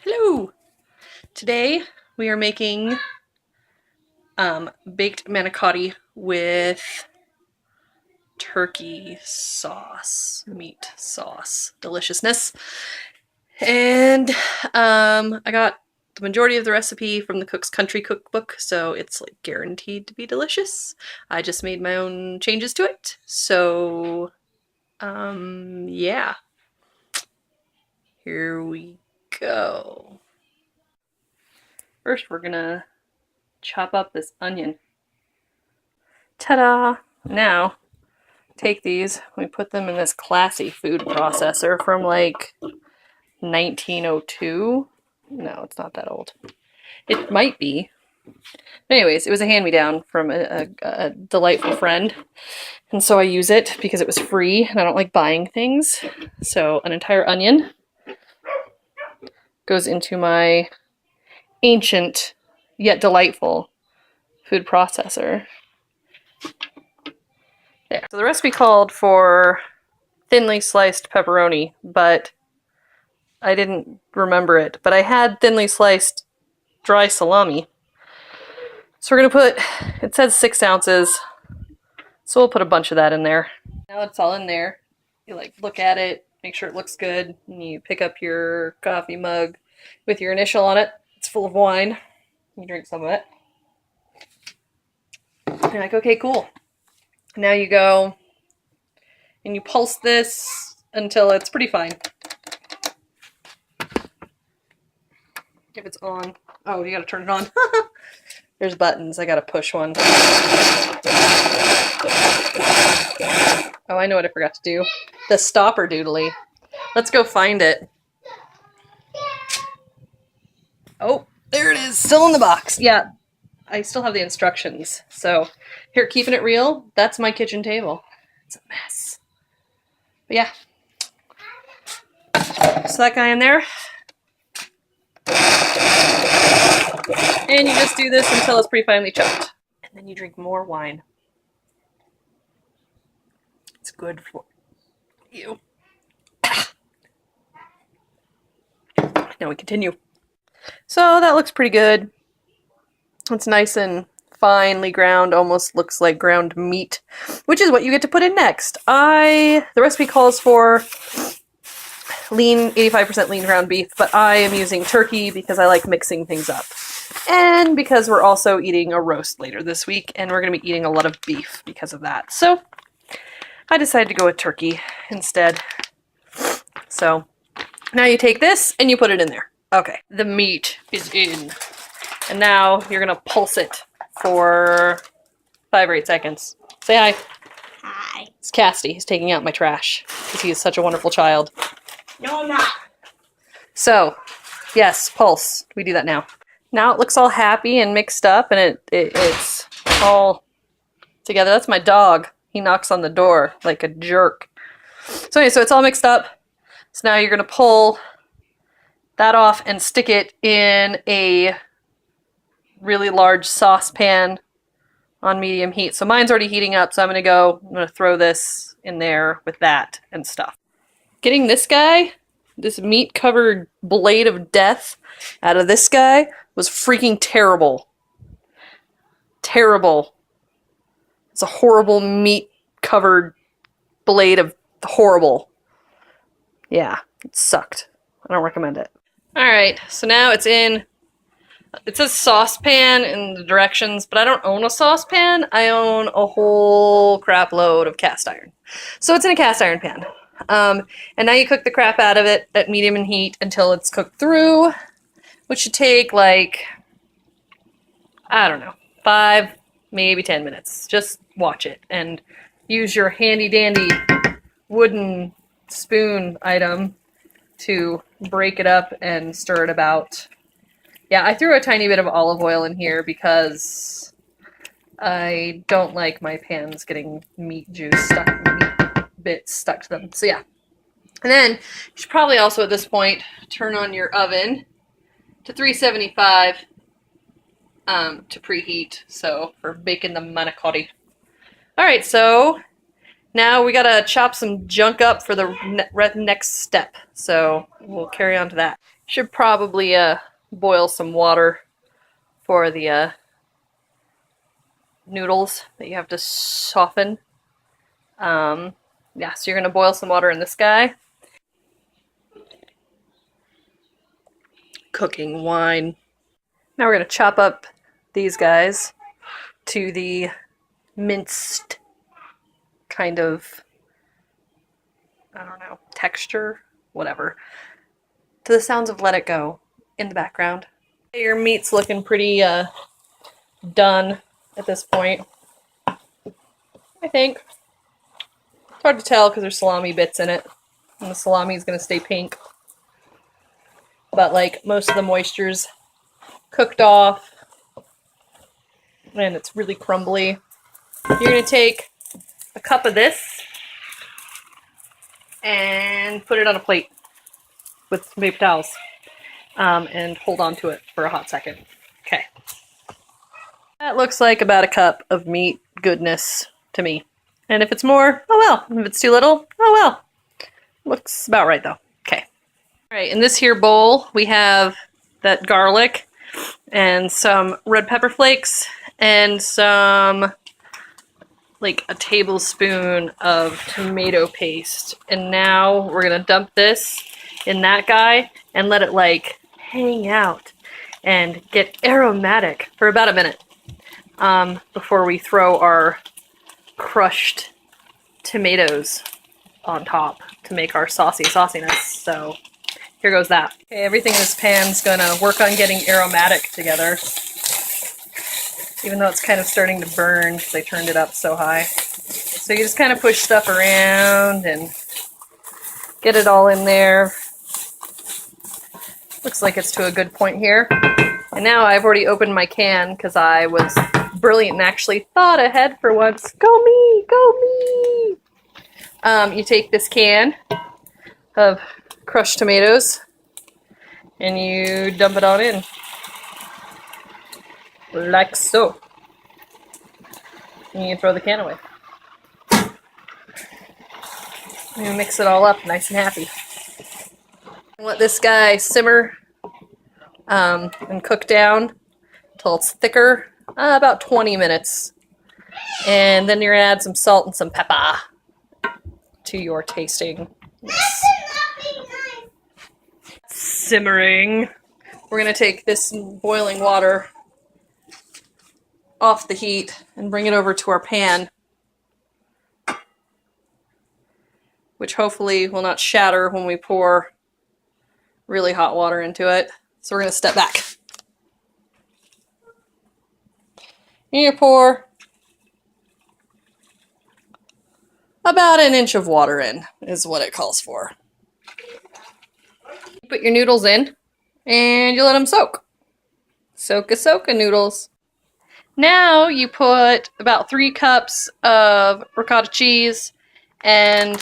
Hello! Today we are making baked manicotti with turkey sauce, meat sauce, deliciousness. And I got the majority of the recipe from the Cook's Country Cookbook, so it's like guaranteed to be delicious. I just made my own changes to it, so yeah. Here we go. First we're gonna chop up this onion. Ta-da! Now, take these, we put them in this classy food processor from like 1902. No, it's not that old. It might be. Anyways, it was a hand-me-down from a delightful friend. And so I use it because it was free and I don't like buying things. So an entire onion goes into my ancient yet delightful food processor. There. So the recipe called for thinly sliced pepperoni, but I didn't remember it. But I had thinly sliced dry salami. So we're going to put, it says 6 ounces, so we'll put a bunch of that in there. Now it's all in there. You like look at it, make sure it looks good, and you pick up your coffee mug with your initial on it. It's full of wine. You drink some of it. You're like, okay, cool. Now you go and you pulse this until it's pretty fine. If it's on. Oh, you gotta turn it on. There's buttons. I gotta push one. Oh, I know what I forgot to do. The stopper doodly. Let's go find it. Oh, there it is. Still in the box. Yeah, I still have the instructions. So, here, keeping it real, that's my kitchen table. It's a mess. But yeah. So that guy in there. And you just do this until it's pretty finely chopped. And then you drink more wine. It's good for you. Now we continue. So that looks pretty good. It's nice and finely ground, almost looks like ground meat, which is what you get to put in next. The recipe calls for lean, 85% lean ground beef, but I am using turkey because I like mixing things up. And because we're also eating a roast later this week, and we're going to be eating a lot of beef because of that. So I decided to go with turkey instead. So now you take this and you put it in there. Okay, the meat is in. And now you're going to pulse it for 5 or 8 seconds. Say hi. Hi. It's Casty. He's taking out my trash because he is such a wonderful child. No, I'm not. So, yes, pulse. We do that now. Now it looks all happy and mixed up, and it's all together. That's my dog. He knocks on the door like a jerk. So anyway, so it's all mixed up. So now you're going to pull that off and stick it in a really large saucepan on medium heat. So mine's already heating up, so I'm going to throw this in there with that and stuff. Getting this guy, this meat-covered blade of death out of this guy was freaking terrible. Terrible. It's a horrible meat-covered blade of horrible. Yeah, it sucked. I don't recommend it. Alright, so now it's in. It says saucepan in the directions, but I don't own a saucepan. I own a whole crap load of cast iron. So it's in a cast iron pan. And now you cook the crap out of it at medium in heat until it's cooked through, which should take like, I don't know, 5, maybe 10 minutes. Just watch it and use your handy dandy wooden spoon item to break it up and stir it about. Yeah, I threw a tiny bit of olive oil in here because I don't like my pans getting meat juice stuck, meat bits stuck to them. So yeah. And then you should probably also at this point turn on your oven to 375 to preheat. So for baking the manicotti. All right, so now we gotta chop some junk up for the next step. So we'll carry on to that. Should probably boil some water for the noodles that you have to soften. Yeah, so you're going to boil some water in this guy. Cooking wine. Now we're going to chop up these guys to the minced kind of, I don't know, texture, whatever. To the sounds of Let It Go in the background. Your meat's looking pretty done at this point, I think. It's hard to tell because there's salami bits in it, and the salami is going to stay pink. But like most of the moisture's cooked off, and it's really crumbly. You're going to take a cup of this and put it on a plate with some paper towels, and hold on to it for a hot second. Okay. That looks like about a cup of meat goodness to me. And if it's more, oh well. If it's too little, oh well. Looks about right though. Okay. Alright, in this here bowl, we have that garlic and some red pepper flakes and some, like a tablespoon of tomato paste. And now we're gonna dump this in that guy and let it like hang out and get aromatic for about a minute before we throw our crushed tomatoes on top to make our sauciness. So here goes that. Okay, everything in this pan's gonna work on getting aromatic together, even though it's kind of starting to burn because I turned it up so high. So you just kind of push stuff around and get it all in there. Looks like it's to a good point here. And now I've already opened my can because I was brilliant and actually thought ahead for once. Go me! Go me! You take this can of crushed tomatoes and you dump it on in. Like so. And you throw the can away. And mix it all up nice and happy. Let this guy simmer and cook down until it's thicker, about 20 minutes. And then you're going to add some salt and some pepper to your tasting. Simmering. We're going to take this boiling water off the heat and bring it over to our pan, which hopefully will not shatter when we pour really hot water into it. So we're going to step back. You pour about an inch of water in, is what it calls for. You put your noodles in, and you let them soak. Soka noodles. Now you put about 3 cups of ricotta cheese, and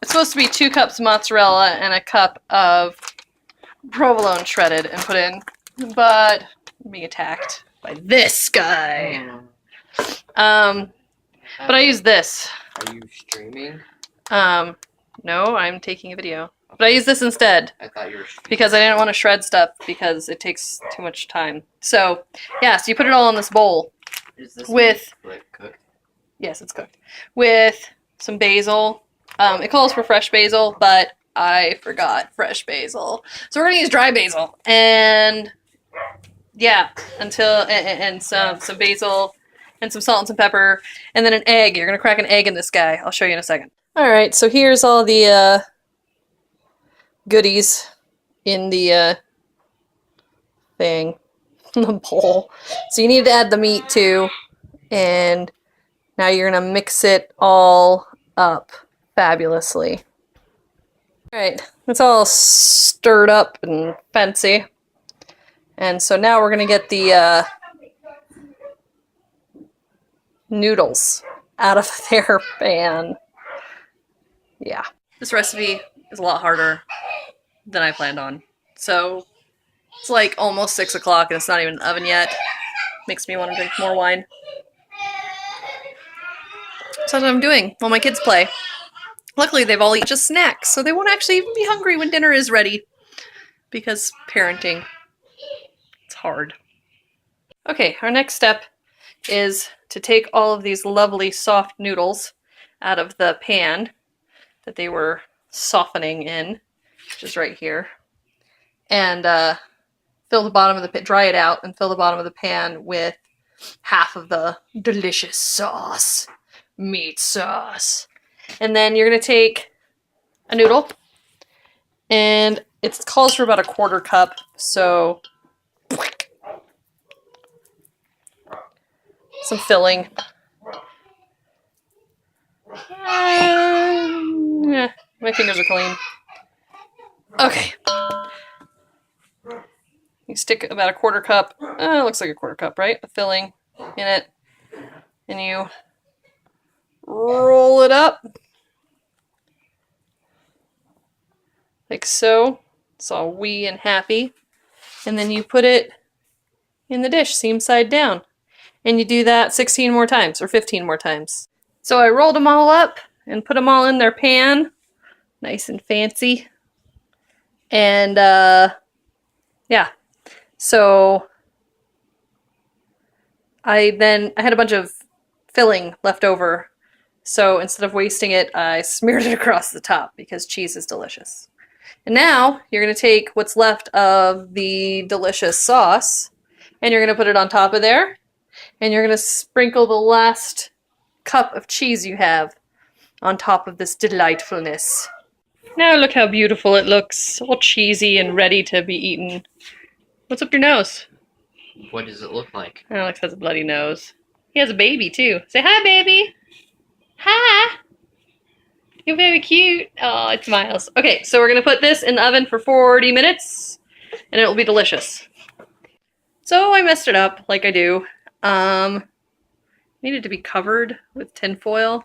it's supposed to be 2 cups mozzarella and a cup of provolone shredded and put in, but I'm being attacked by this guy. But I use this. Are you streaming? No, I'm taking a video. But I use this instead. I thought you were streaming. Because I didn't want to shred stuff because it takes too much time. So, yeah, so you put it all in this bowl. Is this with like cooked? Yes, it's cooked. With some basil. It calls for fresh basil, but I forgot fresh basil. So we're going to use dry basil. And yeah, and some basil and some salt and some pepper, and then an egg. You're going to crack an egg in this guy. I'll show you in a second. All right, so here's all the goodies in the thing, the bowl. So you need to add the meat too, and now you're going to mix it all up fabulously. All right, it's all stirred up and fancy. And so now we're going to get the noodles out of their pan. Yeah. This recipe is a lot harder than I planned on. So it's like almost 6 o'clock and it's not even in the oven yet. Makes me want to drink more wine. So that's what I'm doing while my kids play. Luckily they've all eaten just snacks, so they won't actually even be hungry when dinner is ready. because parenting, it's hard. Okay, our next step is to take all of these lovely soft noodles out of the pan that they were softening in, which is right here, and fill the bottom of the pan, dry it out, and fill the bottom of the pan with half of the delicious sauce, meat sauce. And then you're gonna take a noodle, and it calls for about a 1/4 cup, so some filling. Yeah, my fingers are clean. Okay. You stick about a 1/4 cup, it looks like a 1/4 cup, right? A filling in it. And you roll it up. Like so. It's all wee and happy. And then you put it in the dish, seam side down. And you do that 16 more times, or 15 more times. So I rolled them all up and put them all in their pan. Nice and fancy. And, yeah. So I had a bunch of filling left over. So instead of wasting it, I smeared it across the top because cheese is delicious. And now you're going to take what's left of the delicious sauce and you're going to put it on top of there. And you're going to sprinkle the last cup of cheese you have on top of this delightfulness. Now look how beautiful it looks, all cheesy and ready to be eaten. What's up your nose? What does it look like? Alex has a bloody nose. He has a baby too. Say hi, baby. Hi. You're very cute. Oh, it's Miles. Okay, so we're going to put this in the oven for 40 minutes, and it will be delicious. So I messed it up, like I do. Needed to be covered with tin foil.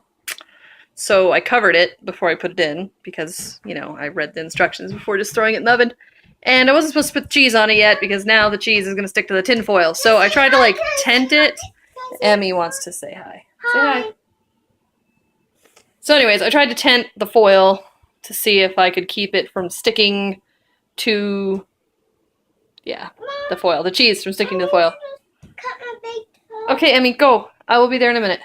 So I covered it before I put it in because, you know, I read the instructions before just throwing it in the oven. And I wasn't supposed to put cheese on it yet because now the cheese is going to stick to the tin foil. So I tried to, like, tent it. Emmy wants to say hi. Say hi. So anyways, I tried to tent the foil to see if I could keep it from sticking to, yeah, the foil. The cheese from sticking to the foil. Okay, Emmy, go. I will be there in a minute.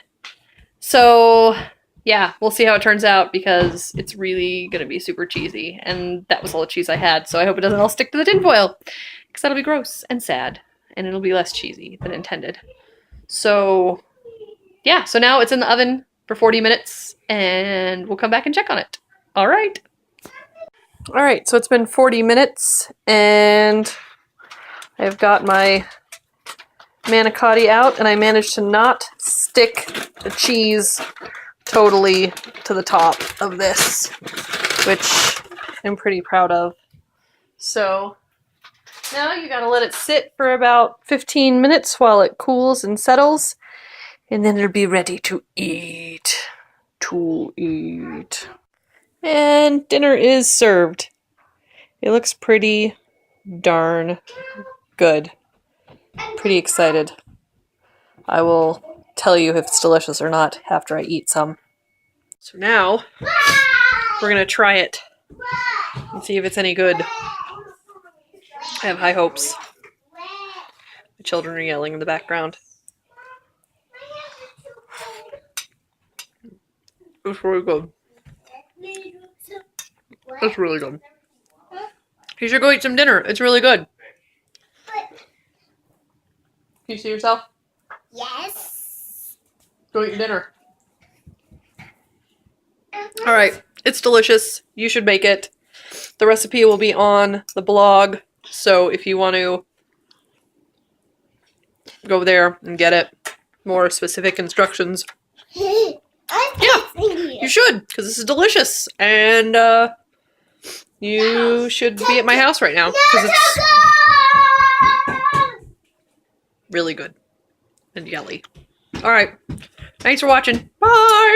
So, yeah, we'll see how it turns out because it's really going to be super cheesy. And that was all the cheese I had, so I hope it doesn't all stick to the tinfoil. Because that'll be gross and sad. And it'll be less cheesy than intended. So, yeah, so now it's in the oven for 40 minutes. And we'll come back and check on it. All right. All right, so it's been 40 minutes. And I've got my Manicotti out. And I managed to not stick the cheese totally to the top of this, which I'm pretty proud of. So now you gotta let it sit for about 15 minutes while it cools and settles, and then it'll be ready to eat. And dinner is served. It looks pretty darn good. Pretty excited. I will tell you if it's delicious or not after I eat some. So now we're gonna try it and see if it's any good. I have high hopes. The children are yelling in the background. It's really good. It's really good. You should go eat some dinner. It's really good. Can you see yourself? Yes. Go eat your dinner. Alright, it's delicious. You should make it. The recipe will be on the blog, so if you want to go there and get it, more specific instructions. Yeah, you should, because this is delicious. And you should be at my house right now, because it's really good and yelly. Alright, thanks for watching. Bye!